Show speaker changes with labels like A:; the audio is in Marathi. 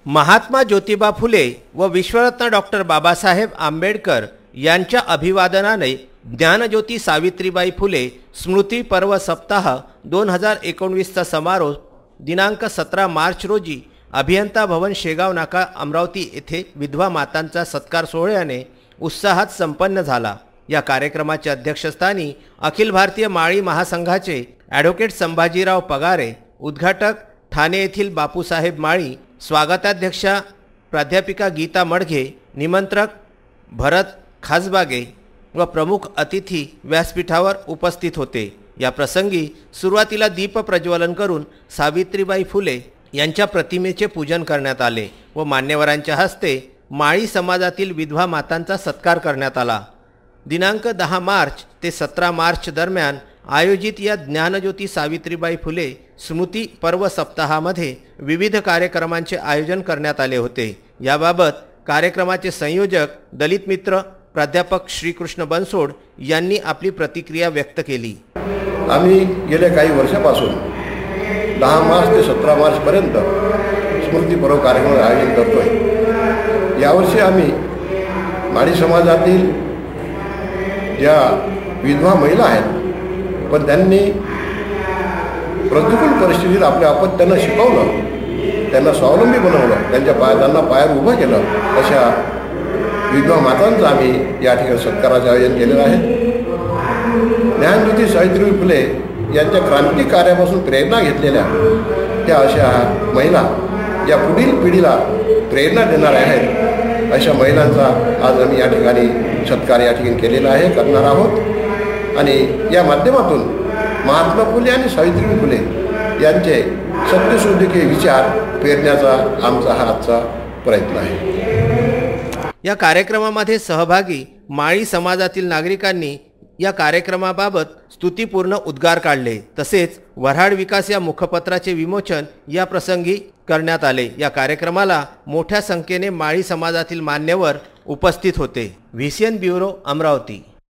A: महात्मा ज्योतिबा फुले व विश्वरत्न डॉक्टर बाबासाहेब आंबेडकर यांच्या अभिवादनाने ज्ञानज्योती सावित्रीबाई फुले स्मृती पर्व सप्ताह 2019चा समारोप दिनांक 17 मार्च रोजी अभियंता भवन शेगाव नाका अमरावती येथे विधवा मातांचा सत्कार सोहळ्याने उत्साहात संपन्न झाला। या कार्यक्रमाच्या अध्यक्षस्थानी अखिल भारतीय माळी महासंघाचे ॲडव्होकेट संभाजीराव पगारे, उद्घाटक ठाणे येथील बापूसाहेब माळी, स्वागताध्यक्षा प्राध्यापिका गीता मडघे, निमंत्रक भरत खासबागे व प्रमुख अतिथी व्यासपीठावर उपस्थित होते। या प्रसंगी सुरुवातीला दीप प्रज्वलन करून सावित्रीबाई फुले यांच्या प्रतिमेचे पूजन करण्यात आले व मान्यवरांच्या हस्ते माळी समाजातील विधवा मातांचा सत्कार करण्यात आला। दिनांक 10 मार्च ते 17 मार्च दरम्यान आयोजित या ज्ञानज्योती सावित्रीबाई फुले स्मृती पर्व सप्ताहामध्ये विविध कार्यक्रमांचे आयोजन करण्यात आले होते। याबाबत कार्यक्रमाचे संयोजक दलित मित्र प्राध्यापक श्रीकृष्ण बनसोड यांनी आपली प्रतिक्रिया व्यक्त केली।
B: आम्ही गेल्या काही वर्षापासून 10 मार्च ते 17 मार्च पर्यंत स्मृती पर्व कार्यक्रम आयोजन करतोय। यावर्षी आम्ही माळी समाजातील ज्या विधवा महिला आहेत पण त्यांनी प्रतिकूल परिस्थितीत आपल्या अपत्यांना शिकवलं, त्यांना स्वावलंबी बनवलं, त्यांना पायावर उभं केलं, अशा विधवा मातांचा आम्ही या ठिकाणी सत्काराचे आयोजन केलेलं आहे। ज्ञानज्योती सावित्रीबाई फुले यांच्या क्रांती कार्यापासून प्रेरणा घेतलेल्या त्या अशा महिला या पुढील पिढीला प्रेरणा देणार आहेत। अशा महिलांचा आज आम्ही या ठिकाणी सत्कार या ठिकाणी केलेला आहे, करणार आहोत आणि या माध्यमातून महात्मा फुले आणि सावित्रीबाई फुले यांचे सत्यशोधके विचार पेरण्याचा आमचा हा आजचा प्रयत्न आहे।
A: या कार्यक्रमामध्ये सहभागी माळी समाजातील नागरिकांनी या कार्यक्रमाबाबत स्तुतीपूर्ण उद्गार काढले। तसेच वऱ्हाड विकास या मुखपत्राचे विमोचन या प्रसंगी करण्यात आले। या कार्यक्रमाला मोठ्या संख्येने माळी समाजातील मान्यवर उपस्थित होते। व्हीसीएन ब्युरो, अमरावती।